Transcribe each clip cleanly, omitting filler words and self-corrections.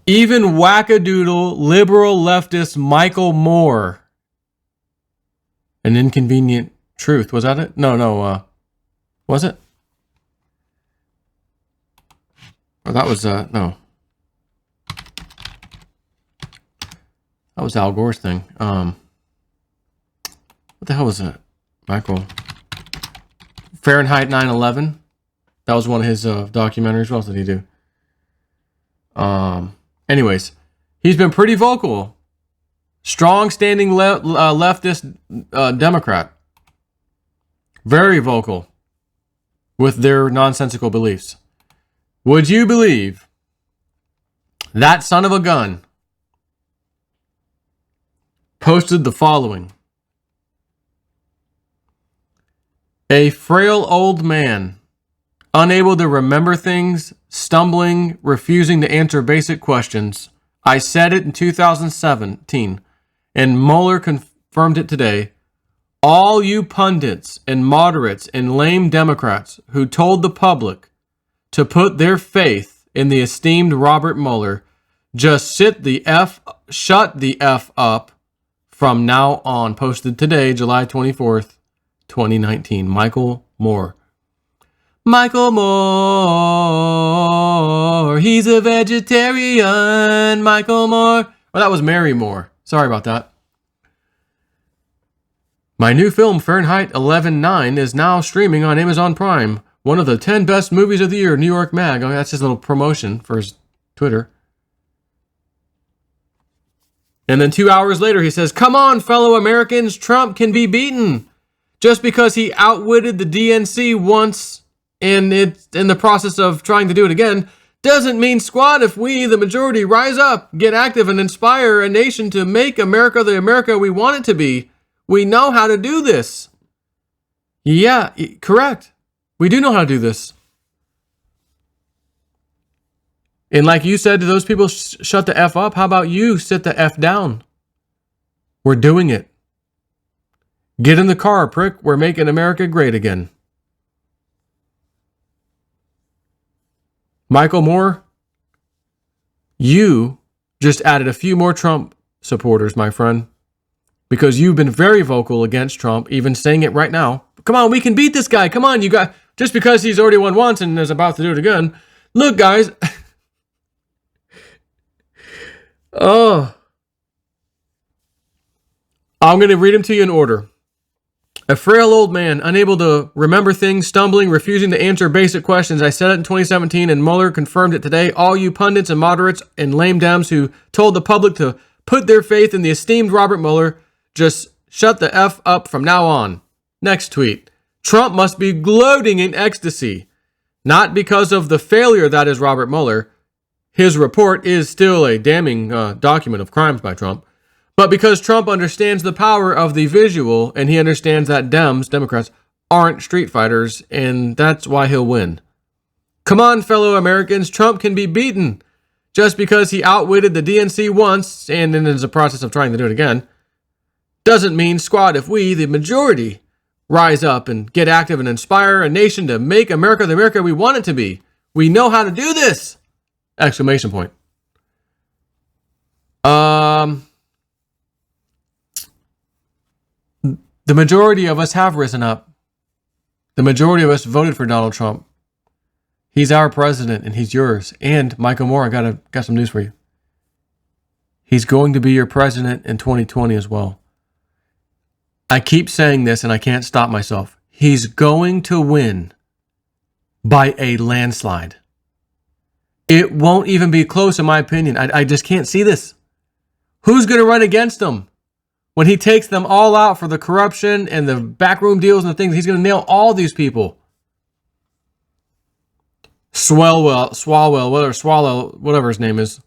Even wackadoodle liberal leftist Michael Moore. An Inconvenient Truth. Was that it? No. Was it? Oh, that was, no. That was Al Gore's thing. What the hell was that? Michael. Fahrenheit 9/11. That was one of his documentaries. What else did he do? Anyways, he's been pretty vocal. Strong standing leftist Democrat. Very vocal with their nonsensical beliefs. Would you believe that son of a gun posted the following? A frail old man, unable to remember things, stumbling, refusing to answer basic questions. I said it in 2017, and Mueller confirmed it today. All you pundits and moderates and lame Democrats who told the public to put their faith in the esteemed Robert Mueller, just shut the F up from now on. Posted today, July 24th, 2019. Michael Moore. Michael Moore. He's a vegetarian. Michael Moore. Oh, that was Mary Moore. Sorry about that. My new film, Fahrenheit 11/9, is now streaming on Amazon Prime. One of the 10 best movies of the year, New York Mag. Oh, that's his little promotion for his Twitter. And then 2 hours later, he says, come on, fellow Americans, Trump can be beaten. Just because he outwitted the DNC once and it's in the process of trying to do it again, doesn't mean squat if we, the majority, rise up, get active, and inspire a nation to make America the America we want it to be. We know how to do this. Yeah, correct. We do know how to do this. And like you said to those people, shut the F up. How about you sit the F down? We're doing it. Get in the car, prick. We're making America great again. Michael Moore, you just added a few more Trump supporters, my friend, because you've been very vocal against Trump, even saying it right now. Come on, we can beat this guy. Come on, you got, just because he's already won once and is about to do it again. Look, guys. Oh. I'm going to read them to you in order. A frail old man, unable to remember things, stumbling, refusing to answer basic questions. I said it in 2017, and Mueller confirmed it today. All you pundits and moderates and lame Dems who told the public to put their faith in the esteemed Robert Mueller, just shut the F up from now on. Next tweet. Trump must be gloating in ecstasy, not because of the failure that is Robert Mueller. His report is still a damning document of crimes by Trump. But because Trump understands the power of the visual, and he understands that Democrats, aren't street fighters, and that's why he'll win. Come on, fellow Americans, Trump can be beaten. Just because he outwitted the DNC once, and then is a process of trying to do it again, doesn't mean squat if we, the majority, rise up and get active and inspire a nation to make America the America we want it to be. We know how to do this! Exclamation point. The majority of us have risen up. The majority of us voted for Donald Trump. He's our president and he's yours. And Michael Moore, I got some news for you. He's going to be your president in 2020 as well. I keep saying this and I can't stop myself. He's going to win by a landslide. It won't even be close in my opinion. I just can't see this. Who's going to run against him? When he takes them all out for the corruption and the backroom deals and the things, he's going to nail all these people. Swalwell, whatever his name is,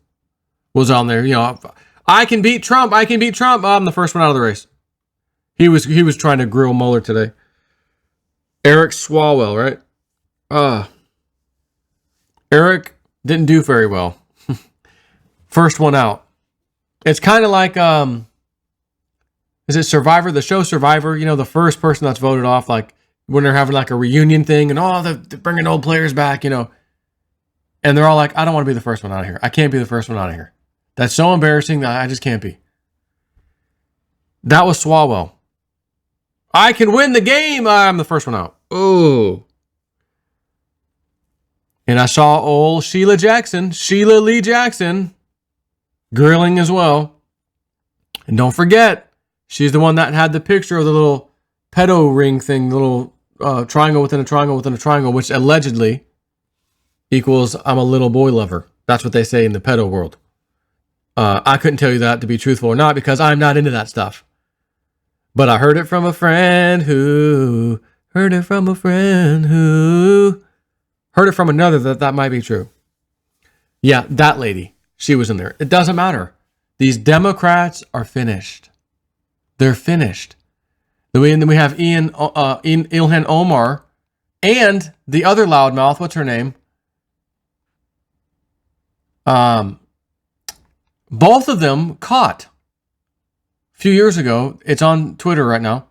was on there. You know, I can beat Trump. I'm the first one out of the race. He was trying to grill Mueller today. Eric Swalwell, right? Eric didn't do very well. First one out. It's kind of like, is it Survivor? The show Survivor, you know, the first person that's voted off, like when they're having like a reunion thing and they're bringing old players back, you know. And they're all like, I don't want to be the first one out of here. I can't be the first one out of here. That's so embarrassing that I just can't be. That was Swalwell. I can win the game. I'm the first one out. Oh. And I saw old Sheila Lee Jackson, grilling as well. And don't forget, she's the one that had the picture of the little pedo ring thing, the little triangle within a triangle within a triangle, which allegedly equals I'm a little boy lover. That's what they say in the pedo world. I couldn't tell you that to be truthful or not because I'm not into that stuff. But I heard it from a friend who heard it from a friend who heard it from another that might be true. Yeah, that lady. She was in there. It doesn't matter. These Democrats are finished. They're finished. Then we have Ilhan Omar and the other loudmouth. What's her name? Both of them caught a few years ago. It's on Twitter right now.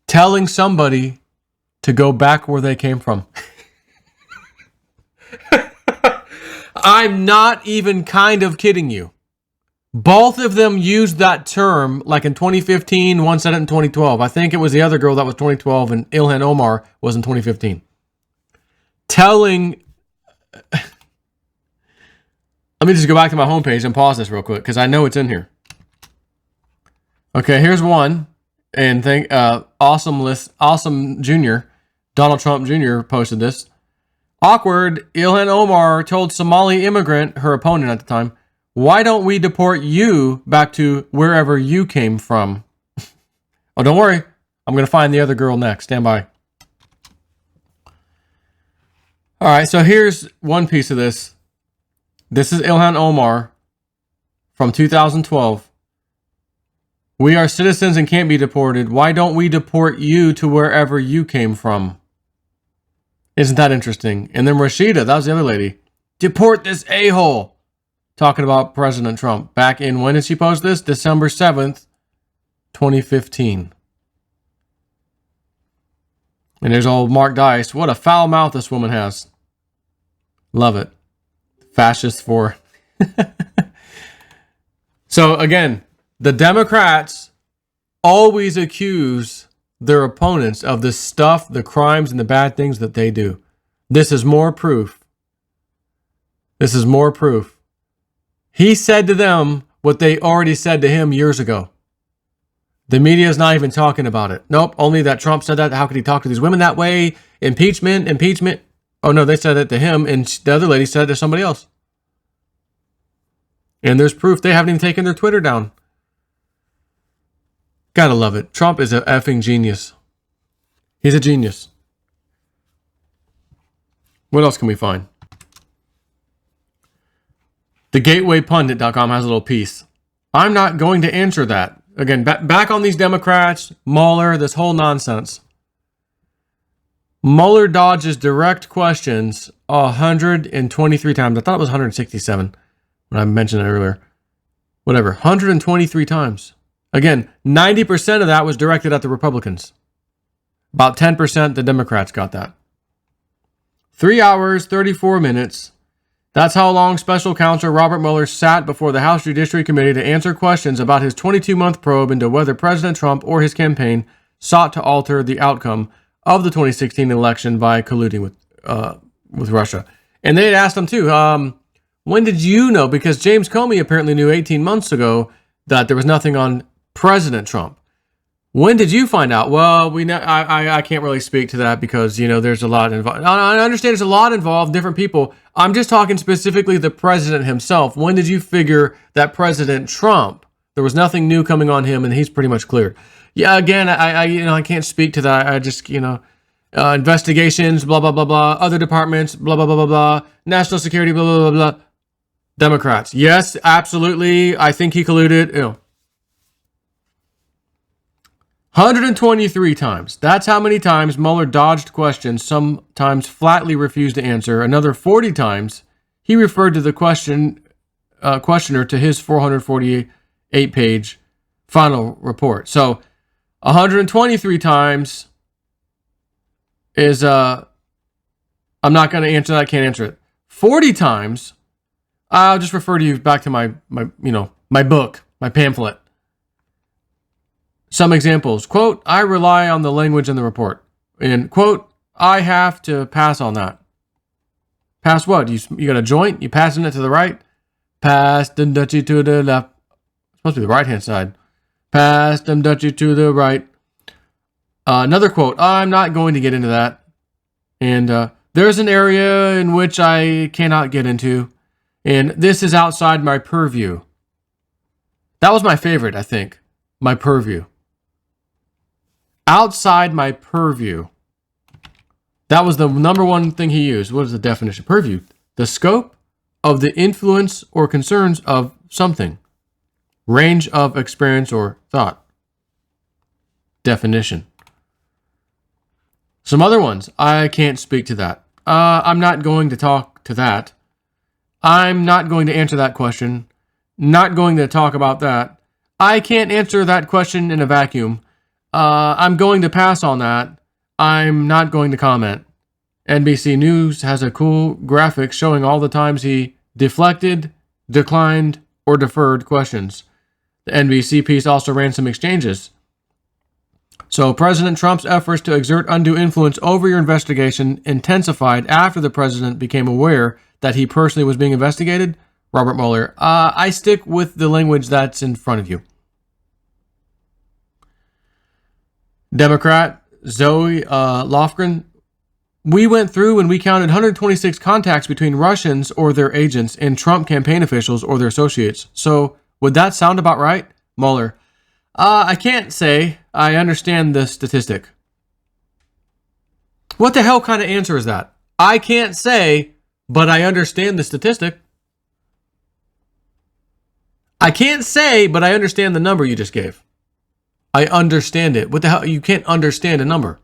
Telling somebody to go back where they came from. I'm not even kind of kidding you. Both of them used that term like in 2015. One said it in 2012. I think it was the other girl that was 2012 and Ilhan Omar was in 2015. Telling... Let me just go back to my homepage and pause this real quick because I know it's in here. Okay, here's one. And Awesome Jr., Donald Trump Jr. posted this. Awkward, Ilhan Omar told Somali immigrant, her opponent at the time, why don't we deport you back to wherever you came from? Oh, don't worry. I'm going to find the other girl next. Stand by. All right, so here's one piece of this. This is Ilhan Omar from 2012. We are citizens and can't be deported. Why don't we deport you to wherever you came from? Isn't that interesting? And then Rashida, that was the other lady. Deport this a-hole. Talking about President Trump. Back in, when did she post this? December 7th, 2015. And there's old Mark Dice. What a foul mouth this woman has. Love it. Fascist for. So again, the Democrats always accuse their opponents of the stuff, the crimes, and the bad things that they do. This is more proof. This is more proof. He said to them what they already said to him years ago. The media is not even talking about it. Nope, only that Trump said that. How could he talk to these women that way? Impeachment, impeachment. Oh no, they said it to him, and the other lady said it to somebody else. And there's proof they haven't even taken their Twitter down. Gotta love it. Trump is an effing genius. He's a genius. What else can we find? TheGatewayPundit.com has a little piece. I'm not going to answer that. Again, back on these Democrats, Mueller, this whole nonsense. Mueller dodges direct questions 123 times. I thought it was 167 when I mentioned it earlier. Whatever, 123 times. Again, 90% of that was directed at the Republicans. About 10% the Democrats got that. 3 hours, 34 minutes. That's how long Special Counsel Robert Mueller sat before the House Judiciary Committee to answer questions about his 22-month probe into whether President Trump or his campaign sought to alter the outcome of the 2016 election by colluding with Russia. And they had asked him too, when did you know? Because James Comey apparently knew 18 months ago that there was nothing on President Trump. When did you find out? Well, I can't really speak to that because, you know, there's a lot involved. I understand there's a lot involved, different people. I'm just talking specifically the president himself. When did you figure that President Trump, there was nothing new coming on him and he's pretty much cleared? Yeah, again, I can't speak to that. I just, investigations, blah, blah, blah, blah, other departments, blah, blah, blah, blah, blah, national security, blah, blah, blah, blah. Democrats. Yes, absolutely. I think he colluded. 123 times. That's how many times Mueller dodged questions, sometimes flatly refused to answer. Another 40 times, he referred to the questioner to his 448-page final report. So 123 times is, I'm not going to answer that, I can't answer it. 40 times. I'll just refer to you back to my book, my pamphlet. Some examples. Quote, I rely on the language in the report. And quote, I have to pass on that. Pass what? You got a joint? You passing it to the right? Pass them Dutchie to the left. It's supposed to be the right-hand side. Pass them Dutchie to the right. Another quote. I'm not going to get into that. And there's an area in which I cannot get into. And this is outside my purview. That was my favorite, I think. My purview. Outside my purview. That was the number one thing he used. What is the definition? Purview. The scope of the influence or concerns of something. Range of experience or thought. Definition. Some other ones. I can't speak to that. I'm not going to talk to that. I'm not going to answer that question. Not going to talk about that. I can't answer that question in a vacuum. I'm going to pass on that. I'm not going to comment. NBC News has a cool graphic showing all the times he deflected, declined, or deferred questions. The NBC piece also ran some exchanges. So President Trump's efforts to exert undue influence over your investigation intensified after the president became aware that he personally was being investigated. Robert Mueller. I stick with the language that's in front of you. Democrat Zoe Lofgren. We went through and we counted 126 contacts between Russians or their agents and Trump campaign officials or their associates. So would that sound about right? Mueller. I can't say I understand the statistic. What the hell kind of answer is that? I can't say, but I understand the statistic. I can't say, but I understand the number you just gave. I understand it. What the hell? You can't understand a number.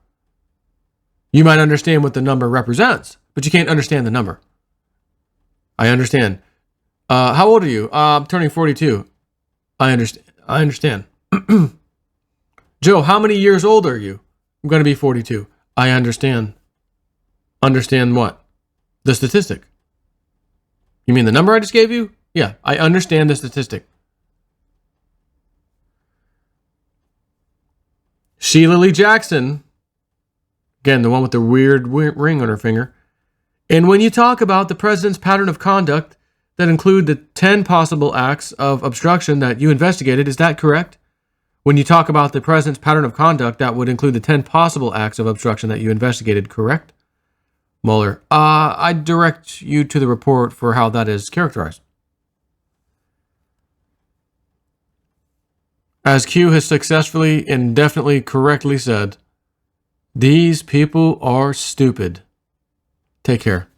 You might understand what the number represents, but you can't understand the number. I understand. How old are you? I'm turning 42. I understand. Joe, how many years old are you? I'm going to be 42. I understand. Understand what? The statistic. You mean the number I just gave you? Yeah, I understand the statistic. Sheila Lee Jackson. Again, the one with the weird ring on her finger. And when you talk about the president's pattern of conduct that include the 10 possible acts of obstruction that you investigated, is that correct? When you talk about the president's pattern of conduct that would include the 10 possible acts of obstruction that you investigated, correct? Mueller. I direct you to the report for how that is characterized. As Q has successfully and definitely correctly said, these people are stupid. Take care.